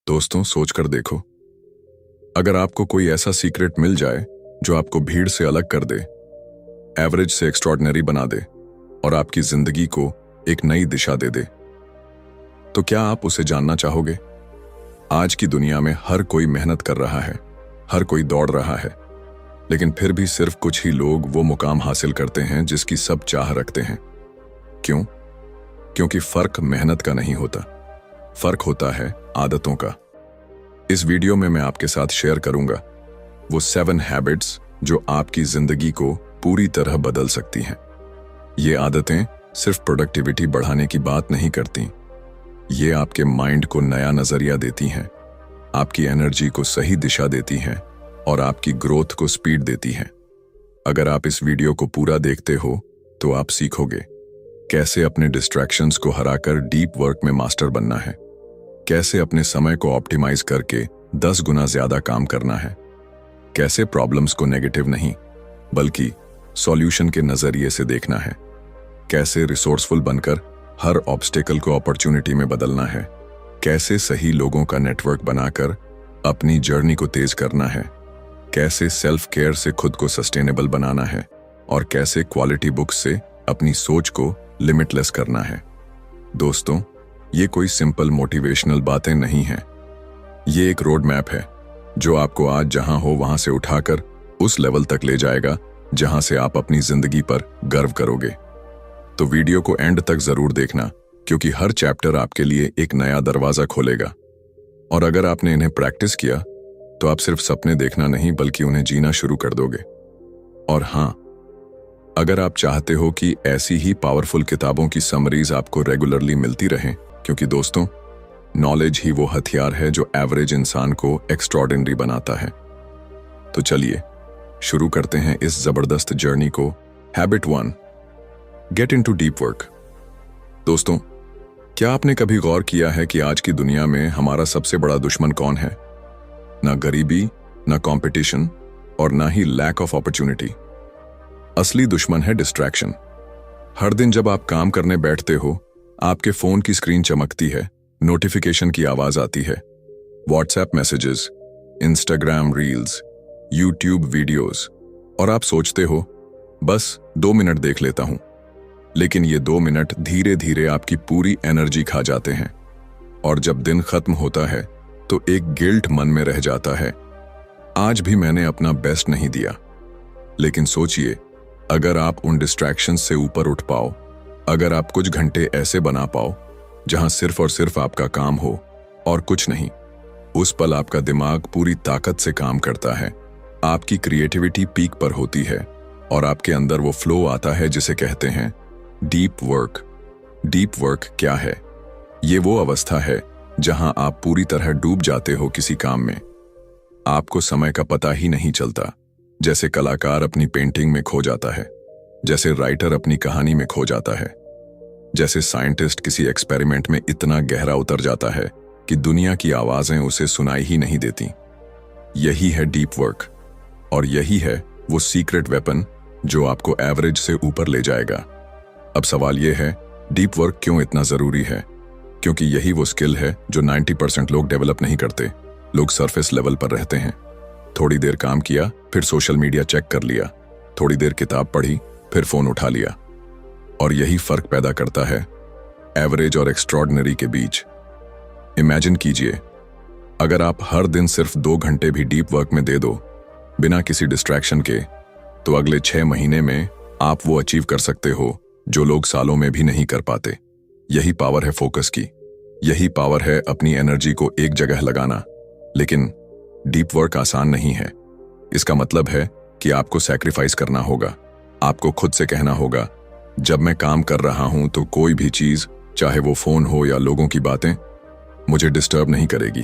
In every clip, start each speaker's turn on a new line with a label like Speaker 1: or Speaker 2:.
Speaker 1: दोस्तों, सोच कर देखो, अगर आपको कोई ऐसा सीक्रेट मिल जाए जो आपको भीड़ से अलग कर दे, एवरेज से एक्स्ट्रॉर्डिनरी बना दे और आपकी जिंदगी को एक नई दिशा दे दे, तो क्या आप उसे जानना चाहोगे? आज की दुनिया में हर कोई मेहनत कर रहा है, हर कोई दौड़ रहा है, लेकिन फिर भी सिर्फ कुछ ही लोग वो मुकाम हासिल करते हैं जिसकी सब चाह रखते हैं। क्यों? क्योंकि फर्क मेहनत का नहीं होता, फर्क होता है आदतों का। इस वीडियो में मैं आपके साथ शेयर करूंगा वो 7 हैबिट्स जो आपकी जिंदगी को पूरी तरह बदल सकती हैं। ये आदतें सिर्फ प्रोडक्टिविटी बढ़ाने की बात नहीं करती, ये आपके माइंड को नया नजरिया देती हैं, आपकी एनर्जी को सही दिशा देती हैं और आपकी ग्रोथ को स्पीड देती हैं। अगर आप इस वीडियो को पूरा देखते हो तो आप सीखोगे कैसे अपने डिस्ट्रैक्शंस को हराकर डीप वर्क में मास्टर बनना है, कैसे अपने समय को ऑप्टिमाइज करके 10 गुना ज्यादा काम करना है, कैसे प्रॉब्लम्स को नेगेटिव नहीं बल्कि सॉल्यूशन के नजरिए से देखना है, कैसे रिसोर्सफुल बनकर हर ऑब्स्टेकल को अपॉर्चुनिटी में बदलना है, कैसे सही लोगों का नेटवर्क बनाकर अपनी जर्नी को तेज करना है, कैसे सेल्फ केयर से खुद को सस्टेनेबल बनाना है और कैसे क्वालिटी बुक्स से अपनी सोच को लिमिटलेस करना है। दोस्तों, ये कोई सिंपल मोटिवेशनल बातें नहीं हैं, ये एक रोड मैप है जो आपको आज जहां हो वहां से उठाकर उस लेवल तक ले जाएगा जहां से आप अपनी जिंदगी पर गर्व करोगे। तो वीडियो को एंड तक जरूर देखना, क्योंकि हर चैप्टर आपके लिए एक नया दरवाजा खोलेगा। और अगर आपने इन्हें प्रैक्टिस किया तो आप सिर्फ सपने देखना नहीं बल्कि उन्हें जीना शुरू कर दोगे। और हां, अगर आप चाहते हो कि ऐसी ही पावरफुल किताबों की समरीज आपको रेगुलरली मिलती रहें, क्योंकि दोस्तों, नॉलेज ही वो हथियार है जो एवरेज इंसान को एक्स्ट्रॉर्डिनरी बनाता है। तो चलिए शुरू करते हैं इस जबरदस्त जर्नी को। Habit 1, get into deep work. दोस्तों, क्या आपने कभी गौर किया है कि आज की दुनिया में हमारा सबसे बड़ा दुश्मन कौन है? ना गरीबी, ना कंपटीशन और ना ही लैक ऑफ अपॉर्चुनिटी। असली दुश्मन है डिस्ट्रैक्शन। हर दिन जब आप काम करने बैठते हो, आपके फोन की स्क्रीन चमकती है, नोटिफिकेशन की आवाज आती है, WhatsApp messages, Instagram reels, YouTube videos, और आप सोचते हो बस 2 मिनट देख लेता हूं। लेकिन ये 2 मिनट धीरे धीरे आपकी पूरी एनर्जी खा जाते हैं। और जब दिन खत्म होता है तो एक गिल्ट मन में रह जाता है, आज भी मैंने अपना बेस्ट नहीं दिया। लेकिन सोचिए, अगर आप उन डिस्ट्रैक्शन से ऊपर उठ पाओ, अगर आप कुछ घंटे ऐसे बना पाओ जहां सिर्फ और सिर्फ आपका काम हो और कुछ नहीं, उस पल आपका दिमाग पूरी ताकत से काम करता है, आपकी क्रिएटिविटी पीक पर होती है और आपके अंदर वो फ्लो आता है जिसे कहते हैं डीप वर्क। डीप वर्क क्या है? ये वो अवस्था है जहां आप पूरी तरह डूब जाते हो किसी काम में। आपको समय का पता ही नहीं चलता, जैसे कलाकार अपनी पेंटिंग में खो जाता है, जैसे राइटर अपनी कहानी में खो जाता है, जैसे साइंटिस्ट किसी एक्सपेरिमेंट में इतना गहरा उतर जाता है कि दुनिया की आवाजें उसे सुनाई ही नहीं देती। यही है डीप वर्क, और यही है वो सीक्रेट वेपन जो आपको एवरेज से ऊपर ले जाएगा। अब सवाल यह है, डीप वर्क क्यों इतना जरूरी है? क्योंकि यही वो स्किल है जो 90% लोग डेवलप नहीं करते। लोग सरफेस लेवल पर रहते हैं। थोड़ी देर काम किया, फिर सोशल मीडिया चेक कर लिया, थोड़ी देर किताब पढ़ी, फिर फोन उठा लिया। और यही फर्क पैदा करता है एवरेज और एक्स्ट्रॉर्डिनरी के बीच। इमेजिन कीजिए, अगर आप हर दिन सिर्फ 2 घंटे भी डीप वर्क में दे दो, बिना किसी डिस्ट्रैक्शन के, तो अगले 6 महीने में आप वो अचीव कर सकते हो जो लोग सालों में भी नहीं कर पाते। यही पावर है फोकस की, यही पावर है अपनी एनर्जी को एक जगह लगाना। लेकिन डीप वर्क आसान नहीं है। इसका मतलब है कि आपको सैक्रिफाइस करना होगा। आपको खुद से कहना होगा, जब मैं काम कर रहा हूं तो कोई भी चीज, चाहे वो फोन हो या लोगों की बातें, मुझे डिस्टर्ब नहीं करेगी।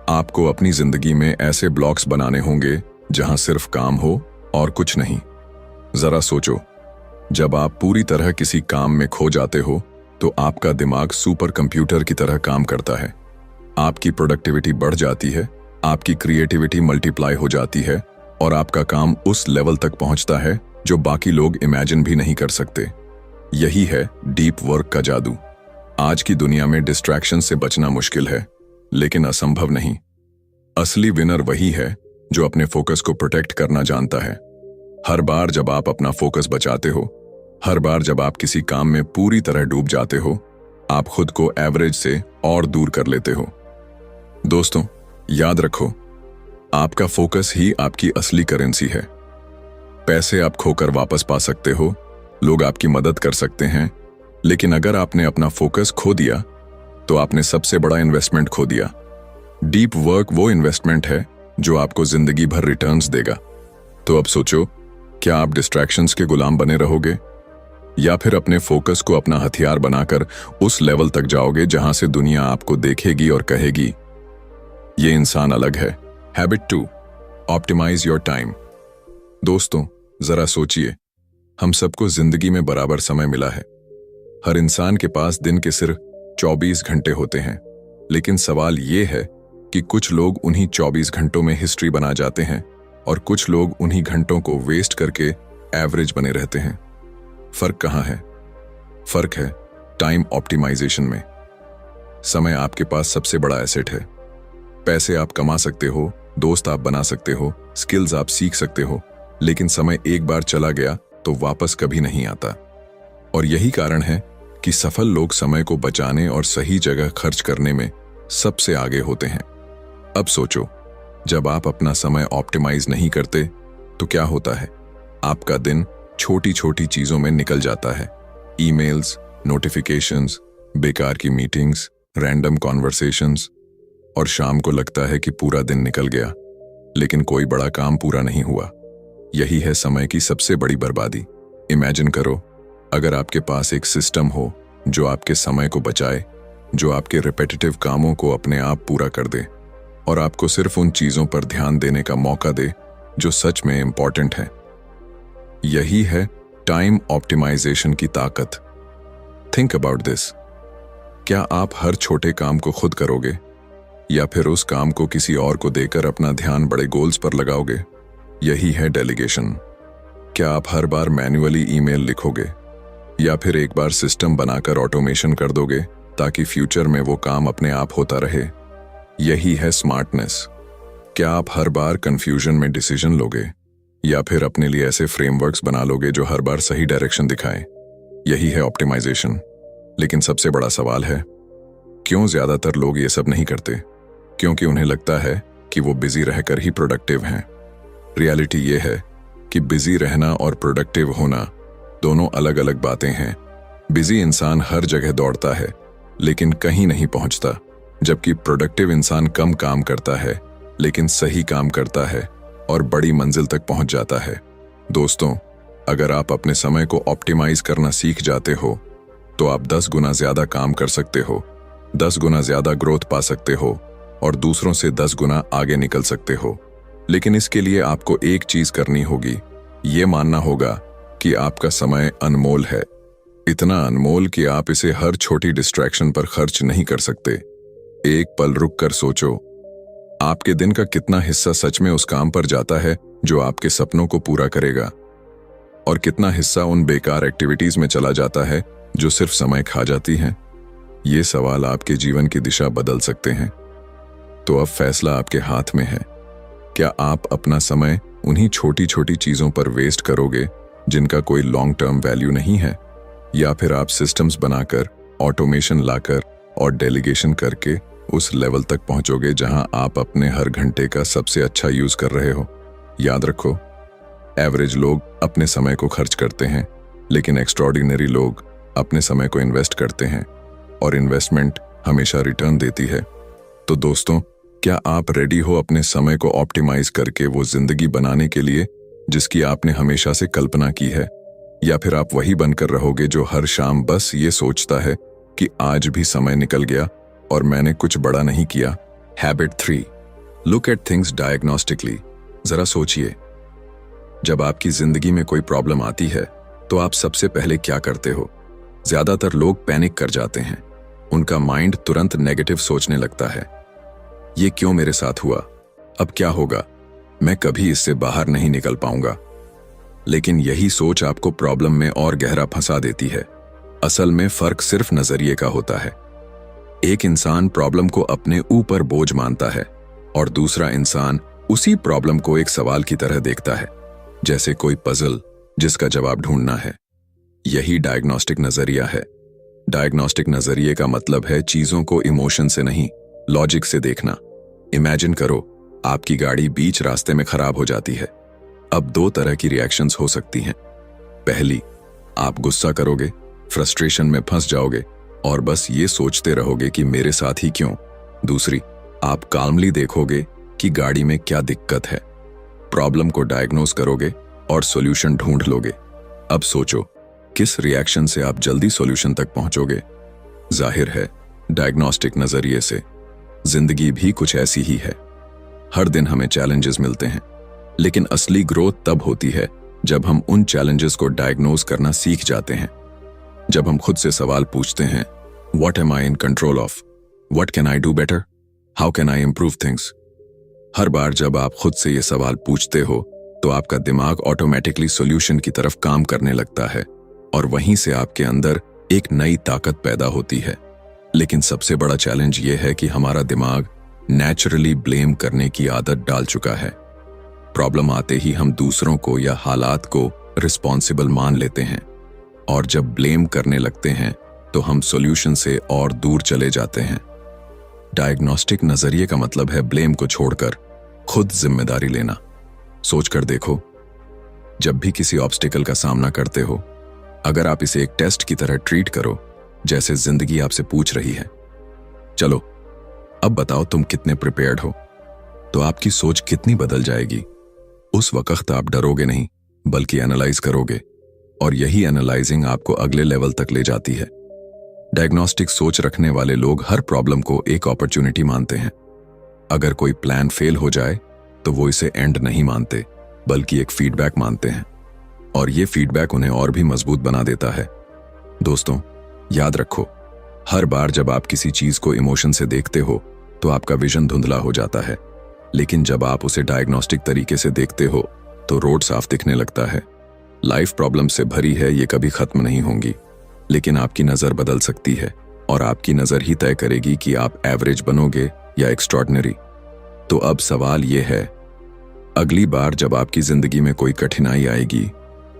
Speaker 1: आपको अपनी जिंदगी में ऐसे ब्लॉक्स बनाने होंगे जहां सिर्फ काम हो और कुछ नहीं। जरा सोचो, जब आप पूरी तरह किसी काम में खो जाते हो तो आपका दिमाग सुपर कंप्यूटर की तरह काम करता है। आपकी प्रोडक्टिविटी बढ़ जाती है, आपकी क्रिएटिविटी मल्टीप्लाई हो जाती है और आपका काम उस लेवल तक पहुंचता है जो बाकी लोग इमेजिन भी नहीं कर सकते। यही है डीप वर्क का जादू। आज की दुनिया में डिस्ट्रैक्शन से बचना मुश्किल है, लेकिन असंभव नहीं। असली विनर वही है जो अपने फोकस को प्रोटेक्ट करना जानता है। हर बार जब आप अपना फोकस बचाते हो, हर बार जब आप किसी काम में पूरी तरह डूब जाते हो, आप खुद को एवरेज से और दूर कर लेते हो। दोस्तों, याद रखो, आपका फोकस ही आपकी असली करेंसी है। पैसे आप खोकर वापस पा सकते हो, लोग आपकी मदद कर सकते हैं, लेकिन अगर आपने अपना फोकस खो दिया तो आपने सबसे बड़ा इन्वेस्टमेंट खो दिया। डीप वर्क वो इन्वेस्टमेंट है जो आपको जिंदगी भर रिटर्न्स देगा। तो अब सोचो, क्या आप डिस्ट्रैक्शंस के गुलाम बने रहोगे या फिर अपने फोकस को अपना हथियार बनाकर उस लेवल तक जाओगे जहां से दुनिया आपको देखेगी और कहेगी, ये इंसान अलग है। Habit 2, optimise your time. दोस्तों, जरा सोचिए, हम सबको जिंदगी में बराबर समय मिला है। हर इंसान के पास दिन के सिर्फ 24 घंटे होते हैं, लेकिन सवाल ये है कि कुछ लोग उन्हीं 24 घंटों में हिस्ट्री बना जाते हैं और कुछ लोग उन्हीं घंटों को वेस्ट करके एवरेज बने रहते हैं। फर्क कहाँ है? फर्क है टाइम ऑप्टिमाइजेशन में। समय आपके पास सबसे बड़ा एसेट है। पैसे आप कमा सकते हो, दोस्त आप बना सकते हो, स्किल्स आप सीख सकते हो, लेकिन समय एक बार चला गया तो वापस कभी नहीं आता। और यही कारण है कि सफल लोग समय को बचाने और सही जगह खर्च करने में सबसे आगे होते हैं। अब सोचो, जब आप अपना समय ऑप्टिमाइज नहीं करते तो क्या होता है? आपका दिन छोटी छोटी चीजों में निकल जाता है। ईमेल्स, नोटिफिकेशंस, बेकार की मीटिंग्स, रैंडम कॉन्वर्सेशंस, और शाम को लगता है कि पूरा दिन निकल गया, लेकिन कोई बड़ा काम पूरा नहीं हुआ। यही है समय की सबसे बड़ी बर्बादी। इमेजिन करो, अगर आपके पास एक सिस्टम हो जो आपके समय को बचाए, जो आपके रिपीटेटिव कामों को अपने आप पूरा कर दे और आपको सिर्फ उन चीजों पर ध्यान देने का मौका दे जो सच में इंपॉर्टेंट है। यही है टाइम ऑप्टिमाइजेशन की ताकत। Think about this. क्या आप हर छोटे काम को खुद करोगे या फिर उस काम को किसी और को देकर अपना ध्यान बड़े गोल्स पर लगाओगे? यही है डेलीगेशन। क्या आप हर बार मैन्युअली ईमेल लिखोगे या फिर एक बार सिस्टम बनाकर ऑटोमेशन कर दोगे ताकि फ्यूचर में वो काम अपने आप होता रहे? यही है स्मार्टनेस। क्या आप हर बार कंफ्यूजन में डिसीजन लोगे या फिर अपने लिए ऐसे फ्रेमवर्क्स बना लोगे जो हर बार सही डायरेक्शन दिखाएं? यही है ऑप्टिमाइजेशन। लेकिन सबसे बड़ा सवाल है, क्यों ज्यादातर लोग ये सब नहीं करते? क्योंकि उन्हें लगता है कि वो बिजी रहकर ही प्रोडक्टिव हैं। रियलिटी ये है कि बिजी रहना और प्रोडक्टिव होना दोनों अलग अलग बातें हैं। बिजी इंसान हर जगह दौड़ता है लेकिन कहीं नहीं पहुंचता, जबकि प्रोडक्टिव इंसान कम काम करता है लेकिन सही काम करता है और बड़ी मंजिल तक पहुंच जाता है। दोस्तों, अगर आप अपने समय को ऑप्टिमाइज करना सीख जाते हो तो आप 10 गुना ज्यादा काम कर सकते हो, 10 गुना ज्यादा ग्रोथ पा सकते हो और दूसरों से 10 गुना आगे निकल सकते हो। लेकिन इसके लिए आपको एक चीज करनी होगी, ये मानना होगा कि आपका समय अनमोल है। इतना अनमोल कि आप इसे हर छोटी डिस्ट्रैक्शन पर खर्च नहीं कर सकते। एक पल रुक कर सोचो, आपके दिन का कितना हिस्सा सच में उस काम पर जाता है जो आपके सपनों को पूरा करेगा, और कितना हिस्सा उन बेकार एक्टिविटीज में चला जाता है जो सिर्फ समय खा जाती हैं? ये सवाल आपके जीवन की दिशा बदल सकते हैं। तो अब फैसला आपके हाथ में है। क्या आप अपना समय उन्हीं छोटी छोटी चीजों पर वेस्ट करोगे जिनका कोई लॉन्ग टर्म वैल्यू नहीं है, या फिर आप सिस्टम्स बनाकर, ऑटोमेशन लाकर और डेलीगेशन करके उस लेवल तक पहुंचोगे जहां आप अपने हर घंटे का सबसे अच्छा यूज कर रहे हो? याद रखो, एवरेज लोग अपने समय को खर्च करते हैं, लेकिन एक्स्ट्रॉर्डिनरी लोग अपने समय को इन्वेस्ट करते हैं, और इन्वेस्टमेंट हमेशा रिटर्न देती है। तो दोस्तों, क्या आप रेडी हो अपने समय को ऑप्टिमाइज करके वो जिंदगी बनाने के लिए जिसकी आपने हमेशा से कल्पना की है, या फिर आप वही बनकर रहोगे जो हर शाम बस ये सोचता है कि आज भी समय निकल गया और मैंने कुछ बड़ा नहीं किया? Habit 3, look at things diagnostically. जरा सोचिए, जब आपकी जिंदगी में कोई प्रॉब्लम आती है तो आप सबसे पहले क्या करते हो? ज्यादातर लोग पैनिक कर जाते हैं। उनका माइंड तुरंत नेगेटिव सोचने लगता है। ये क्यों मेरे साथ हुआ? अब क्या होगा? मैं कभी इससे बाहर नहीं निकल पाऊंगा। लेकिन यही सोच आपको प्रॉब्लम में और गहरा फंसा देती है। असल में फर्क सिर्फ नजरिए का होता है। एक इंसान प्रॉब्लम को अपने ऊपर बोझ मानता है और दूसरा इंसान उसी प्रॉब्लम को एक सवाल की तरह देखता है, जैसे कोई पजल जिसका जवाब ढूंढना है। यही डायग्नोस्टिक नजरिया है। डायग्नोस्टिक नजरिए का मतलब है चीजों को इमोशन से नहीं, लॉजिक से देखना। इमेजिन करो, आपकी गाड़ी बीच रास्ते में खराब हो जाती है। अब दो तरह की रिएक्शंस हो सकती हैं। पहली, आप गुस्सा करोगे, फ्रस्ट्रेशन में फंस जाओगे और बस ये सोचते रहोगे कि मेरे साथ ही क्यों। दूसरी, आप काल्मली देखोगे कि गाड़ी में क्या दिक्कत है, प्रॉब्लम को डायग्नोज करोगे और सॉल्यूशन ढूंढ लोगे। अब सोचो, किस रिएक्शन से आप जल्दी सॉल्यूशन तक पहुंचोगे? जाहिर है, डायग्नोस्टिक नजरिए से। जिंदगी भी कुछ ऐसी ही है। हर दिन हमें चैलेंजेस मिलते हैं, लेकिन असली ग्रोथ तब होती है जब हम उन चैलेंजेस को डायग्नोज करना सीख जाते हैं। जब हम खुद से सवाल पूछते हैं, what am I in control of, what can I do better, how can I improve things. हर बार जब आप खुद से ये सवाल पूछते हो तो आपका दिमाग ऑटोमेटिकली सॉल्यूशन की तरफ काम करने लगता है और वहीं से आपके अंदर एक नई ताकत पैदा होती है। लेकिन सबसे बड़ा चैलेंज ये है कि हमारा दिमाग नेचुरली ब्लेम करने की आदत डाल चुका है। प्रॉब्लम आते ही हम दूसरों को या हालात को रिस्पॉन्सिबल मान लेते हैं और जब ब्लेम करने लगते हैं तो हम सॉल्यूशन से और दूर चले जाते हैं। डायग्नोस्टिक नजरिए का मतलब है ब्लेम को छोड़कर खुद जिम्मेदारी लेना। सोचकर देखो, जब भी किसी ऑब्स्टिकल का सामना करते हो, अगर आप इसे एक टेस्ट की तरह ट्रीट करो, जैसे जिंदगी आपसे पूछ रही है, चलो अब बताओ तुम कितने प्रिपेयर्ड हो, तो आपकी सोच कितनी बदल जाएगी। उस वक्त आप डरोगे नहीं, बल्कि एनालाइज करोगे और यही एनालाइजिंग आपको अगले लेवल तक ले जाती है। डायग्नोस्टिक सोच रखने वाले लोग हर प्रॉब्लम को एक अपॉर्चुनिटी मानते हैं। अगर कोई प्लान फेल हो जाए तो वो इसे एंड नहीं मानते, बल्कि एक फीडबैक मानते हैं और ये फीडबैक उन्हें और भी मजबूत बना देता है। दोस्तों, याद रखो, हर बार जब आप किसी चीज को इमोशन से देखते हो तो आपका विजन धुंधला हो जाता है, लेकिन जब आप उसे डायग्नोस्टिक तरीके से देखते हो तो रोड साफ दिखने लगता है। लाइफ प्रॉब्लम से भरी है, ये कभी खत्म नहीं होंगी, लेकिन आपकी नजर बदल सकती है और आपकी नजर ही तय करेगी कि आप एवरेज बनोगे या एक्स्ट्रॉर्डिनरी। तो अब सवाल यह है, अगली बार जब आपकी जिंदगी में कोई कठिनाई आएगी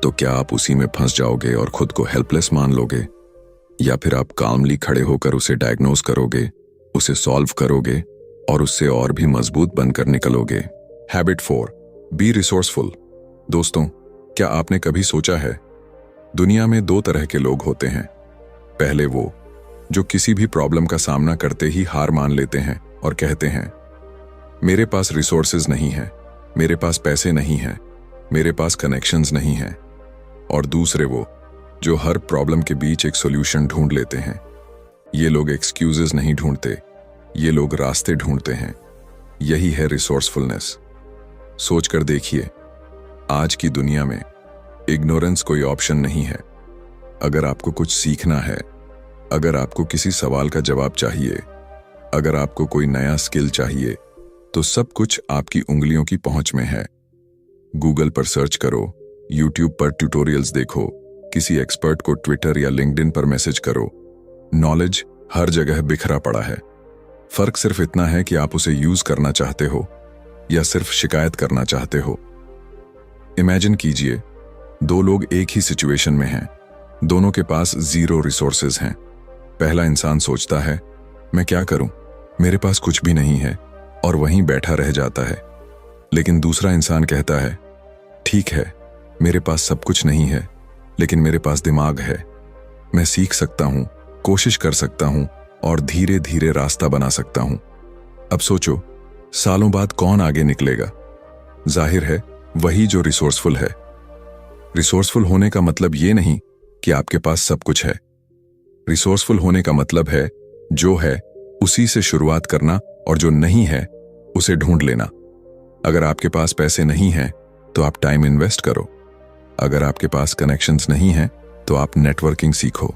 Speaker 1: तो क्या आप उसी में फंस जाओगे और खुद को हेल्पलेस मान लोगे, या फिर आप काल्मली खड़े होकर उसे डायग्नोज करोगे, उसे सॉल्व करोगे और उससे और भी मजबूत बनकर निकलोगे। Habit 4, be resourceful. दोस्तों, क्या आपने कभी सोचा है, दुनिया में दो तरह के लोग होते हैं। पहले वो जो किसी भी प्रॉब्लम का सामना करते ही हार मान लेते हैं और कहते हैं, मेरे पास रिसोर्सेज नहीं है, मेरे पास पैसे नहीं हैं, मेरे पास कनेक्शंस नहीं हैं। और दूसरे वो जो हर प्रॉब्लम के बीच एक सॉल्यूशन ढूंढ लेते हैं। ये लोग एक्सक्यूजेस नहीं ढूंढते, ये लोग रास्ते ढूंढते हैं। यही है रिसोर्सफुलनेस। सोचकर देखिए, आज की दुनिया में इग्नोरेंस कोई ऑप्शन नहीं है। अगर आपको कुछ सीखना है, अगर आपको किसी सवाल का जवाब चाहिए, अगर आपको कोई नया स्किल चाहिए, तो सब कुछ आपकी उंगलियों की पहुंच में है। गूगल पर सर्च करो, यूट्यूब पर ट्यूटोरियल्स देखो, किसी एक्सपर्ट को ट्विटर या लिंक्डइन पर मैसेज करो। नॉलेज हर जगह बिखरा पड़ा है। फर्क सिर्फ इतना है कि आप उसे यूज करना चाहते हो या सिर्फ शिकायत करना चाहते हो। इमेजिन कीजिए, दो लोग एक ही सिचुएशन में हैं, दोनों के पास जीरो रिसोर्सेज हैं। पहला इंसान सोचता है, मैं क्या करूं, मेरे पास कुछ भी नहीं है, और वहीं बैठा रह जाता है। लेकिन दूसरा इंसान कहता है, ठीक है, मेरे पास सब कुछ नहीं है, लेकिन मेरे पास दिमाग है, मैं सीख सकता हूं, कोशिश कर सकता हूं और धीरे धीरे रास्ता बना सकता हूं। अब सोचो, सालों बाद कौन आगे निकलेगा? जाहिर है, वही जो रिसोर्सफुल है। रिसोर्सफुल होने का मतलब ये नहीं कि आपके पास सब कुछ है। रिसोर्सफुल होने का मतलब है जो है उसी से शुरुआत करना और जो नहीं है उसे ढूंढ लेना। अगर आपके पास पैसे नहीं हैं तो आप टाइम इन्वेस्ट करो। अगर आपके पास कनेक्शंस नहीं हैं तो आप नेटवर्किंग सीखो।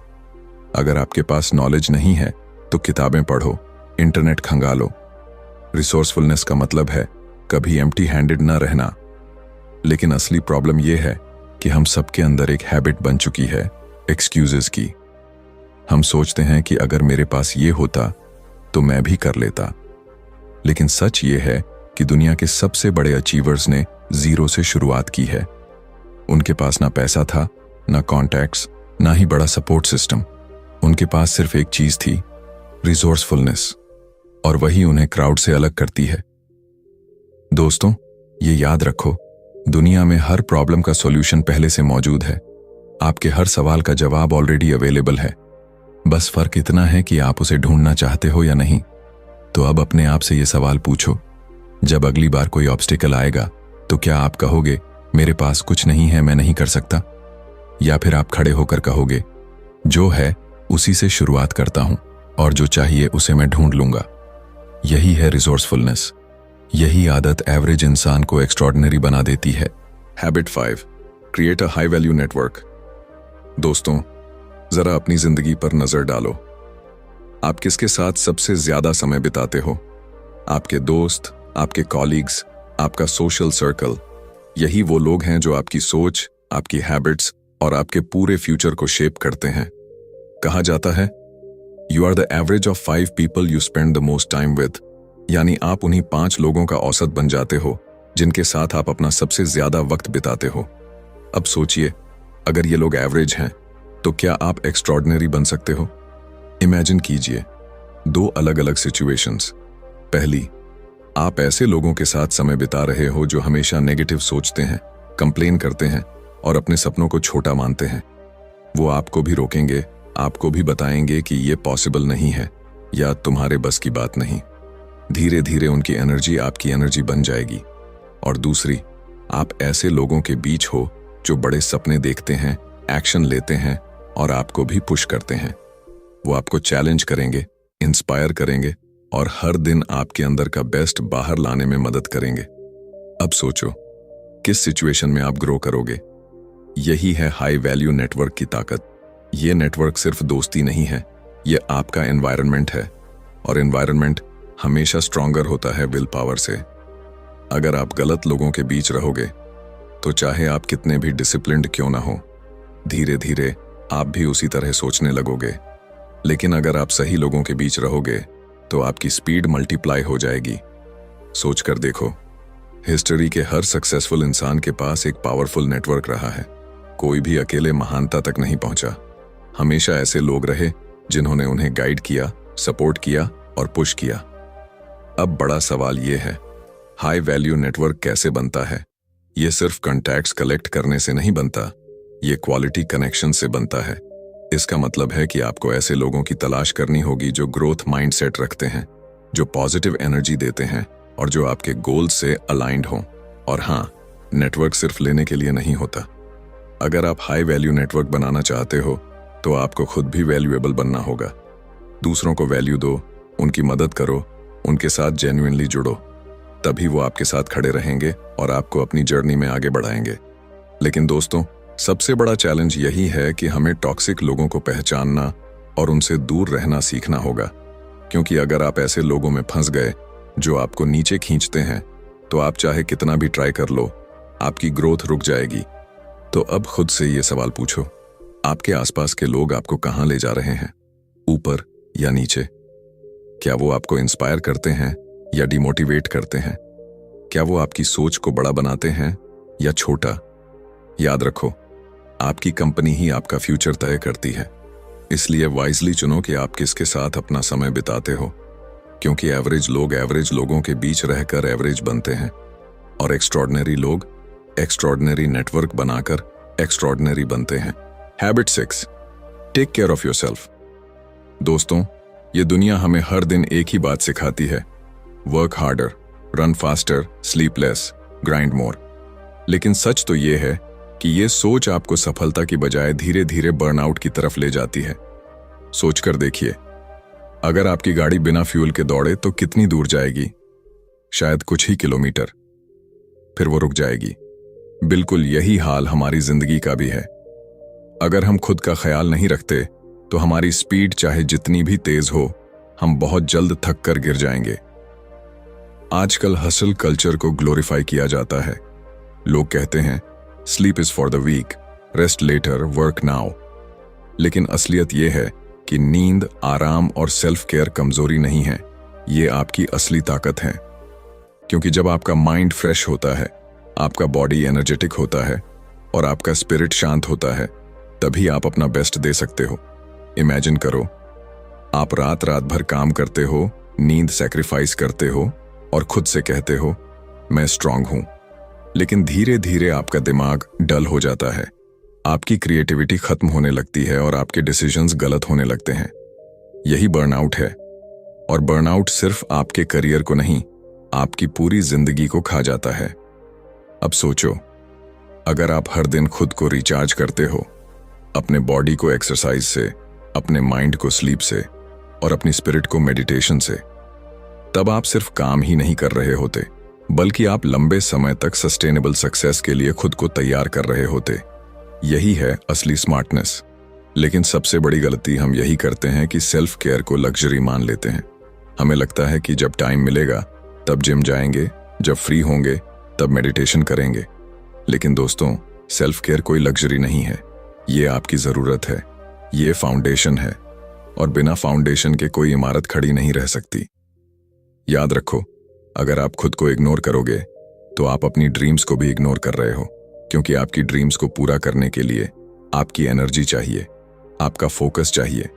Speaker 1: अगर आपके पास नॉलेज नहीं है तो किताबें पढ़ो, इंटरनेट खंगालो। रिसोर्सफुलनेस का मतलब है कभी एम्प्टी हैंडेड ना रहना। लेकिन असली प्रॉब्लम यह है कि हम सबके अंदर एक हैबिट बन चुकी है एक्सक्यूजेस की। हम सोचते हैं कि अगर मेरे पास ये होता तो मैं भी कर लेता। लेकिन सच ये है कि दुनिया के सबसे बड़े अचीवर्स ने जीरो से शुरुआत की है। उनके पास ना पैसा था, ना कॉन्टैक्ट्स, ना ही बड़ा सपोर्ट सिस्टम। उनके पास सिर्फ एक चीज थी, रिसोर्सफुलनेस, और वही उन्हें क्राउड से अलग करती है। दोस्तों, ये याद रखो, दुनिया में हर प्रॉब्लम का सॉल्यूशन पहले से मौजूद है। आपके हर सवाल का जवाब ऑलरेडी अवेलेबल है। बस फर्क इतना है कि आप उसे ढूंढना चाहते हो या नहीं। तो अब अपने आप से ये सवाल पूछो, जब अगली बार कोई ऑब्स्टिकल आएगा तो क्या आप कहोगे मेरे पास कुछ नहीं है, मैं नहीं कर सकता? या फिर आप खड़े होकर कहोगे जो है उसी से शुरुआत करता हूं और जो चाहिए उसे मैं ढूंढ लूंगा। यही है रिसोर्सफुलनेस। यही आदत एवरेज इंसान को एक्स्ट्रॉर्डिनरी बना देती है। Habit 5, create a high value network. दोस्तों, जरा अपनी जिंदगी पर नजर डालो। आप किसके साथ सबसे ज्यादा समय बिताते हो? आपके दोस्त, आपके कॉलीग्स, आपका सोशल सर्कल। यही वो लोग हैं जो आपकी सोच, आपकी हैबिट्स और आपके पूरे फ्यूचर को शेप करते हैं। कहा जाता है, you are the average of 5 people you spend the most time with. यानी आप उन्हीं 5 लोगों का औसत बन जाते हो जिनके साथ आप अपना सबसे ज्यादा वक्त बिताते हो। अब सोचिए, अगर ये लोग एवरेज हैं तो क्या आप एक्स्ट्रॉर्डिनरी बन सकते हो? इमेजिन कीजिए 2 अलग अलग सिचुएशंस। पहली, आप ऐसे लोगों के साथ समय बिता रहे हो जो हमेशा नेगेटिव सोचते हैं, कंप्लेन करते हैं और अपने सपनों को छोटा मानते हैं। वो आपको भी रोकेंगे, आपको भी बताएंगे कि ये पॉसिबल नहीं है या तुम्हारे बस की बात नहीं। धीरे धीरे उनकी एनर्जी आपकी एनर्जी बन जाएगी। और दूसरी, आप ऐसे लोगों के बीच हो जो बड़े सपने देखते हैं, एक्शन लेते हैं और आपको भी पुश करते हैं। वो आपको चैलेंज करेंगे, इंस्पायर करेंगे और हर दिन आपके अंदर का बेस्ट बाहर लाने में मदद करेंगे। अब सोचो, किस सिचुएशन में आप ग्रो करोगे? यही है हाई वैल्यू नेटवर्क की ताकत। ये नेटवर्क सिर्फ दोस्ती नहीं है, ये आपका एनवायरनमेंट है, और एनवायरनमेंट हमेशा स्ट्रॉन्गर होता है विल पावर से। अगर आप गलत लोगों के बीच रहोगे तो चाहे आप कितने भी डिसिप्लिन्ड क्यों ना हो, धीरे धीरे आप भी उसी तरह सोचने लगोगे। लेकिन अगर आप सही लोगों के बीच रहोगे तो आपकी स्पीड मल्टीप्लाई हो जाएगी। सोच कर देखो, हिस्ट्री के हर सक्सेसफुल इंसान के पास एक पावरफुल नेटवर्क रहा है। कोई भी अकेले महानता तक नहीं पहुंचा। हमेशा ऐसे लोग रहे जिन्होंने उन्हें गाइड किया, सपोर्ट किया और पुश किया। अब बड़ा सवाल यह है, हाई वैल्यू नेटवर्क कैसे बनता है? यह सिर्फ कॉन्टैक्ट्स कलेक्ट करने से नहीं बनता, ये क्वालिटी कनेक्शन से बनता है। इसका मतलब है कि आपको ऐसे लोगों की तलाश करनी होगी जो ग्रोथ माइंडसेट रखते हैं, जो पॉजिटिव एनर्जी देते हैं और जो आपके गोल्स से अलाइंड हों। और हाँ, नेटवर्क सिर्फ लेने के लिए नहीं होता। अगर आप हाई वैल्यू नेटवर्क बनाना चाहते हो तो आपको खुद भी वैल्यूएबल बनना होगा। दूसरों को वैल्यू दो, उनकी मदद करो, उनके साथ जेन्युइनली जुड़ो। तभी वो आपके साथ खड़े रहेंगे और आपको अपनी जर्नी में आगे बढ़ाएंगे। लेकिन दोस्तों, सबसे बड़ा चैलेंज यही है कि हमें टॉक्सिक लोगों को पहचानना और उनसे दूर रहना सीखना होगा। क्योंकि अगर आप ऐसे लोगों में फंस गए जो आपको नीचे खींचते हैं, तो आप चाहे कितना भी ट्राई कर लो, आपकी ग्रोथ रुक जाएगी। तो अब खुद से ये सवाल पूछो, आपके आसपास के लोग आपको कहाँ ले जा रहे हैं? ऊपर या नीचे? क्या वो आपको इंस्पायर करते हैं या डिमोटिवेट करते हैं? क्या वो आपकी सोच को बड़ा बनाते हैं या छोटा? याद रखो, आपकी कंपनी ही आपका फ्यूचर तय करती है। इसलिए वाइजली चुनो कि आप किसके साथ अपना समय बिताते हो। क्योंकि एवरेज लोग एवरेज लोगों के बीच रहकर एवरेज बनते हैं और एक्स्ट्रॉर्डिनरी लोग एक्स्ट्रॉर्डिनरी नेटवर्क बनाकर एक्स्ट्रॉर्डिनरी बनते हैं। Habit 6, take care of yourself. दोस्तों, ये दुनिया हमें हर दिन एक ही बात सिखाती है, work harder, run faster, sleep less, grind more. लेकिन सच तो ये है कि ये सोच आपको सफलता की बजाय धीरे धीरे बर्नआउट की तरफ ले जाती है। सोचकर देखिए, अगर आपकी गाड़ी बिना फ्यूल के दौड़े तो कितनी दूर जाएगी? शायद कुछ ही किलोमीटर, फिर वो रुक जाएगी। बिल्कुल यही हाल हमारी जिंदगी का भी है। अगर हम खुद का ख्याल नहीं रखते तो हमारी स्पीड चाहे जितनी भी तेज हो, हम बहुत जल्द थक कर गिर जाएंगे। आजकल हसल कल्चर को ग्लोरीफाई किया जाता है। लोग कहते हैं sleep is for the weak, rest later, work now. लेकिन असलियत यह है कि नींद, आराम और सेल्फ केयर कमजोरी नहीं है, ये आपकी असली ताकत है। क्योंकि जब आपका माइंड फ्रेश होता है, आपका बॉडी एनर्जेटिक होता है और आपका स्पिरिट शांत होता है, तभी आप अपना बेस्ट दे सकते हो। इमेजिन करो, आप रात रात भर काम करते हो, नींद सैक्रिफाइस करते हो और खुद से कहते हो मैं स्ट्रांग हूं, लेकिन धीरे धीरे आपका दिमाग डल हो जाता है, आपकी क्रिएटिविटी खत्म होने लगती है और आपके डिसीजंस गलत होने लगते हैं। यही बर्नआउट है। और बर्नआउट सिर्फ आपके करियर को नहीं, आपकी पूरी जिंदगी को खा जाता है। अब सोचो, अगर आप हर दिन खुद को रिचार्ज करते हो, अपने बॉडी को एक्सरसाइज से, अपने माइंड को स्लीप से और अपनी स्पिरिट को मेडिटेशन से, तब आप सिर्फ काम ही नहीं कर रहे होते, बल्कि आप लंबे समय तक सस्टेनेबल सक्सेस के लिए खुद को तैयार कर रहे होते। यही है असली स्मार्टनेस। लेकिन सबसे बड़ी गलती हम यही करते हैं कि सेल्फ केयर को लग्जरी मान लेते हैं। हमें लगता है कि जब टाइम मिलेगा तब जिम जाएंगे, जब फ्री होंगे तब मेडिटेशन करेंगे। लेकिन दोस्तों, सेल्फ केयर कोई लग्जरी नहीं है, ये आपकी जरूरत है, ये फाउंडेशन है, और बिना फाउंडेशन के कोई इमारत खड़ी नहीं रह सकती। याद रखो, अगर आप खुद को इग्नोर करोगे तो आप अपनी ड्रीम्स को भी इग्नोर कर रहे हो, क्योंकि आपकी ड्रीम्स को पूरा करने के लिए आपकी एनर्जी चाहिए, आपका फोकस चाहिए,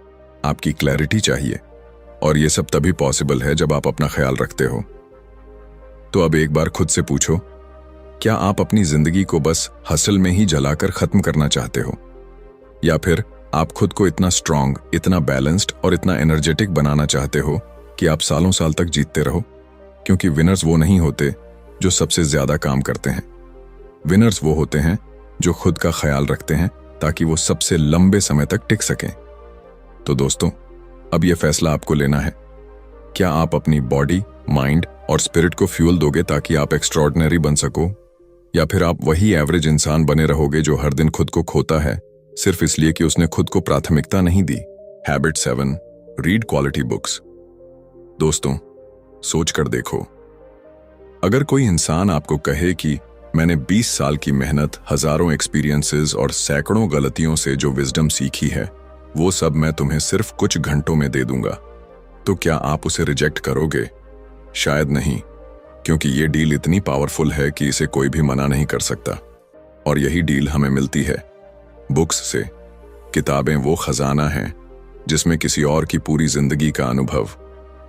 Speaker 1: आपकी क्लैरिटी चाहिए, और ये सब तभी पॉसिबल है जब आप अपना ख्याल रखते हो। तो अब एक बार खुद से पूछो, क्या आप अपनी जिंदगी को बस हसल में ही जलाकर खत्म करना चाहते हो, या फिर आप खुद को इतना स्ट्रांग, इतना बैलेंस्ड और इतना एनर्जेटिक बनाना चाहते हो कि आप सालों साल तक जीतते रहो? क्योंकि विनर्स वो नहीं होते जो सबसे ज्यादा काम करते हैं। विनर्स वो होते हैं जो खुद का ख्याल रखते हैं ताकि वो सबसे लंबे समय तक टिक सकें। तो दोस्तों, अब यह फैसला आपको लेना है, क्या आप अपनी बॉडी, माइंड और स्पिरिट को फ्यूल दोगे ताकि आप एक्स्ट्रॉर्डिनरी बन सको, या फिर आप वही एवरेज इंसान बने रहोगे जो हर दिन खुद को खोता है सिर्फ इसलिए कि उसने खुद को प्राथमिकता नहीं दी। Habit 7, read quality books. दोस्तों, सोच कर देखो, अगर कोई इंसान आपको कहे कि मैंने 20 साल की मेहनत, हजारों एक्सपीरियंसेस और सैकड़ों गलतियों से जो विजडम सीखी है, वो सब मैं तुम्हें सिर्फ कुछ घंटों में दे दूंगा, तो क्या आप उसे रिजेक्ट करोगे? शायद नहीं, क्योंकि ये डील इतनी पावरफुल है कि इसे कोई भी मना नहीं कर सकता। और यही डील हमें मिलती है बुक्स से। किताबें वो खजाना हैं जिसमें किसी और की पूरी जिंदगी का अनुभव,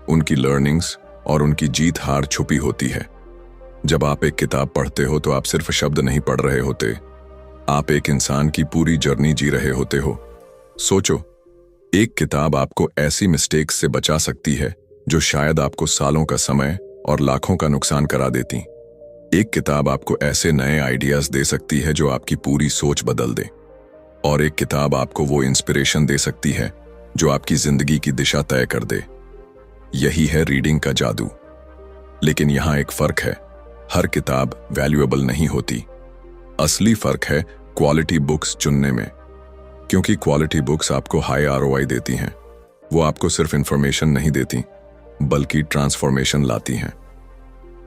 Speaker 1: उनकी लर्निंग्स और उनकी जीत हार छुपी होती है। जब आप एक किताब पढ़ते हो तो आप सिर्फ शब्द नहीं पढ़ रहे होते, आप एक इंसान की पूरी जर्नी जी रहे होते हो। सोचो, एक किताब आपको ऐसी मिस्टेक्स से बचा सकती है जो शायद आपको सालों का समय और लाखों का नुकसान करा देती। एक किताब आपको ऐसे नए आइडियाज दे सकती है जो आपकी पूरी सोच बदल दे, और एक किताब आपको वो इंस्पिरेशन दे सकती है जो आपकी जिंदगी की दिशा तय कर दे। यही है रीडिंग का जादू। लेकिन यहां एक फर्क है, हर किताब वैल्यूएबल नहीं होती। असली फर्क है क्वालिटी बुक्स चुनने में, क्योंकि क्वालिटी बुक्स आपको हाई आरओआई देती हैं। वो आपको सिर्फ इंफॉर्मेशन नहीं देती, बल्कि ट्रांसफॉर्मेशन लाती हैं।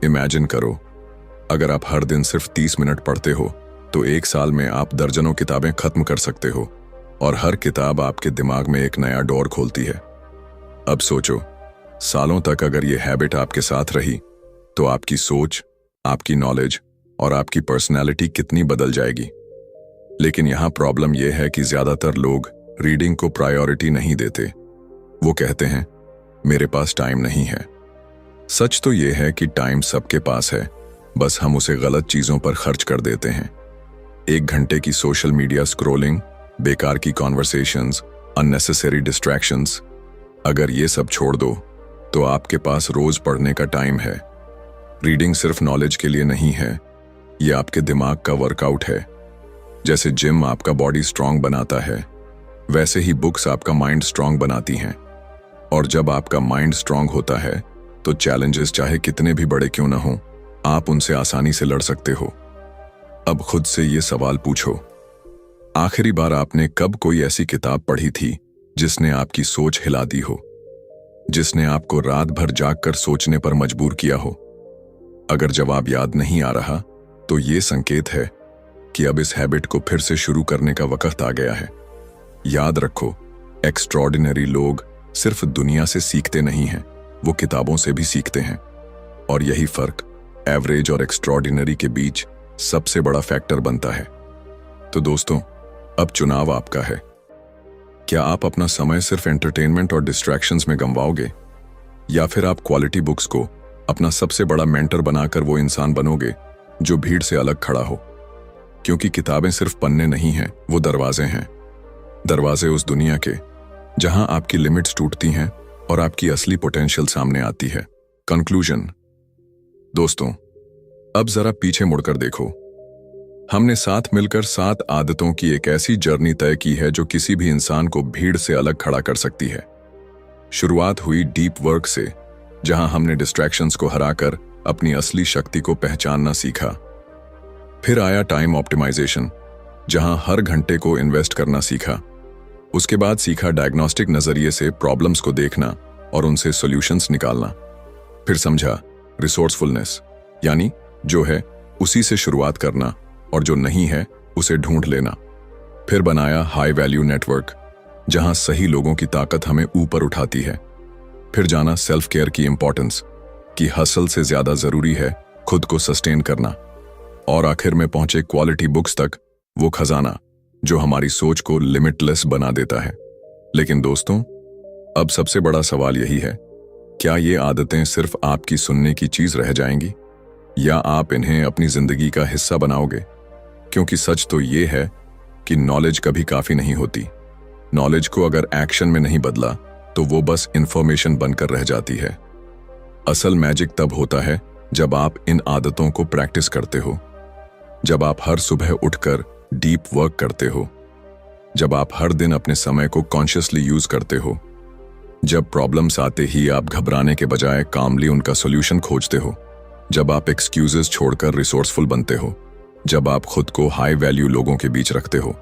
Speaker 1: इमेजिन करो, अगर आप हर दिन सिर्फ 30 मिनट पढ़ते हो तो एक साल में आप दर्जनों किताबें खत्म कर सकते हो, और हर किताब आपके दिमाग में एक नया डोर खोलती है। अब सोचो, सालों तक अगर ये हैबिट आपके साथ रही तो आपकी सोच, आपकी नॉलेज और आपकी पर्सनैलिटी कितनी बदल जाएगी। लेकिन यहां प्रॉब्लम यह है कि ज्यादातर लोग रीडिंग को प्रायोरिटी नहीं देते। वो कहते हैं मेरे पास टाइम नहीं है। सच तो यह है कि टाइम सबके पास है, बस हम उसे गलत चीजों पर खर्च कर देते हैं। 1 घंटे की सोशल मीडिया स्क्रॉलिंग, बेकार की कॉन्वर्सेशंस, अननेसेसरी डिस्ट्रैक्शंस, अगर ये सब छोड़ दो तो आपके पास रोज पढ़ने का टाइम है। रीडिंग सिर्फ नॉलेज के लिए नहीं है, ये आपके दिमाग का वर्कआउट है। जैसे जिम आपका बॉडी स्ट्रांग बनाता है, वैसे ही बुक्स आपका माइंड स्ट्रांग बनाती हैं। और जब आपका माइंड स्ट्रांग होता है तो चैलेंजेस चाहे कितने भी बड़े क्यों ना हो, आप उनसे आसानी से लड़ सकते हो। अब खुद से ये सवाल पूछो, आखिरी बार आपने कब कोई ऐसी किताब पढ़ी थी जिसने आपकी सोच हिला दी हो, जिसने आपको रात भर जागकर सोचने पर मजबूर किया हो? अगर जवाब याद नहीं आ रहा तो ये संकेत है कि अब इस हैबिट को फिर से शुरू करने का वक्त आ गया है। याद रखो, एक्स्ट्रॉर्डिनरी लोग सिर्फ दुनिया से सीखते नहीं हैं, वो किताबों से भी सीखते हैं। और यही फर्क एवरेज और एक्स्ट्रॉर्डिनरी के बीच सबसे बड़ा फैक्टर बनता है। तो दोस्तों, अब चुनाव आपका है। क्या आप अपना समय सिर्फ एंटरटेनमेंट और डिस्ट्रैक्शंस में गंवाओगे, या फिर आप क्वालिटी बुक्स को अपना सबसे बड़ा मेंटर बनाकर वो इंसान बनोगे जो भीड़ से अलग खड़ा हो? क्योंकि किताबें सिर्फ पन्ने नहीं हैं, वो दरवाजे हैं। दरवाजे उस दुनिया के जहां आपकी लिमिट्स टूटती हैं और आपकी असली पोटेंशियल सामने आती है। कंक्लूजन। दोस्तों, अब जरा पीछे मुड़कर देखो। हमने साथ मिलकर 7 आदतों की एक ऐसी जर्नी तय की है जो किसी भी इंसान को भीड़ से अलग खड़ा कर सकती है। शुरुआत हुई डीप वर्क से, जहां हमने डिस्ट्रैक्शंस को हराकर अपनी असली शक्ति को पहचानना सीखा। फिर आया टाइम ऑप्टिमाइजेशन, जहां हर घंटे को इन्वेस्ट करना सीखा। उसके बाद सीखा डायग्नोस्टिक नजरिए से प्रॉब्लम्स को देखना और उनसे सॉल्यूशंस निकालना। फिर समझा रिसोर्सफुलनेस, यानी जो है उसी से शुरुआत करना और जो नहीं है उसे ढूंढ लेना। फिर बनाया हाई वैल्यू नेटवर्क, जहां सही लोगों की ताकत हमें ऊपर उठाती है। फिर जाना सेल्फ केयर की इंपॉर्टेंस, कि हसल से ज्यादा जरूरी है खुद को सस्टेन करना। और आखिर में पहुंचे क्वालिटी बुक्स तक, वो खजाना जो हमारी सोच को लिमिटलेस बना देता है। लेकिन दोस्तों, अब सबसे बड़ा सवाल यही है, क्या ये आदतें सिर्फ आपकी सुनने की चीज रह जाएंगी, या आप इन्हें अपनी जिंदगी का हिस्सा बनाओगे? क्योंकि सच तो ये है कि नॉलेज कभी काफी नहीं होती। नॉलेज को अगर एक्शन में नहीं बदला तो वो बस इंफॉर्मेशन बनकर रह जाती है। असल मैजिक तब होता है जब आप इन आदतों को प्रैक्टिस करते हो, जब आप हर सुबह उठकर डीप वर्क करते हो, जब आप हर दिन अपने समय को कॉन्शियसली यूज करते हो, जब प्रॉब्लम्स आते ही आप घबराने के बजाय कामली उनका सॉल्यूशन खोजते हो, जब आप एक्सक्यूजेस छोड़कर रिसोर्सफुल बनते हो, जब आप खुद को हाई वैल्यू लोगों के बीच रखते हो,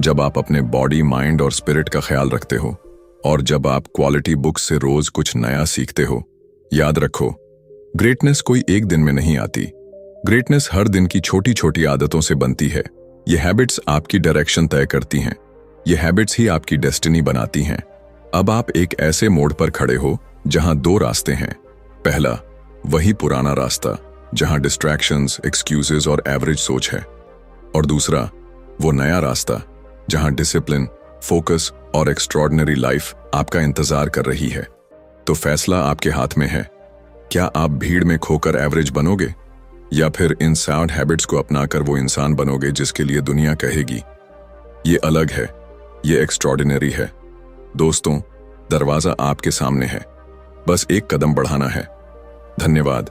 Speaker 1: जब आप अपने बॉडी, माइंड और स्पिरिट का ख्याल रखते हो, और जब आप क्वालिटी बुक्स से रोज कुछ नया सीखते हो। याद रखो, ग्रेटनेस कोई एक दिन में नहीं आती। ग्रेटनेस हर दिन की छोटी छोटी आदतों से बनती है। ये हैबिट्स आपकी डायरेक्शन तय करती हैं। ये हैबिट्स ही आपकी डेस्टिनी बनाती हैं। अब आप एक ऐसे मोड़ पर खड़े हो जहां 2 रास्ते हैं। पहला, वही पुराना रास्ता जहां डिस्ट्रैक्शंस, एक्सक्यूजेस और एवरेज सोच है। और दूसरा, वो नया रास्ता जहां डिसिप्लिन, फोकस और एक्स्ट्रॉर्डिनरी लाइफ आपका इंतजार कर रही है। तो फैसला आपके हाथ में है। क्या आप भीड़ में खोकर एवरेज बनोगे, या फिर इन साउंड हैबिट्स को अपनाकर वो इंसान बनोगे जिसके लिए दुनिया कहेगी ये अलग है, ये एक्स्ट्रॉर्डिनरी है? दोस्तों, दरवाजा आपके सामने है, बस एक कदम बढ़ाना है। धन्यवाद।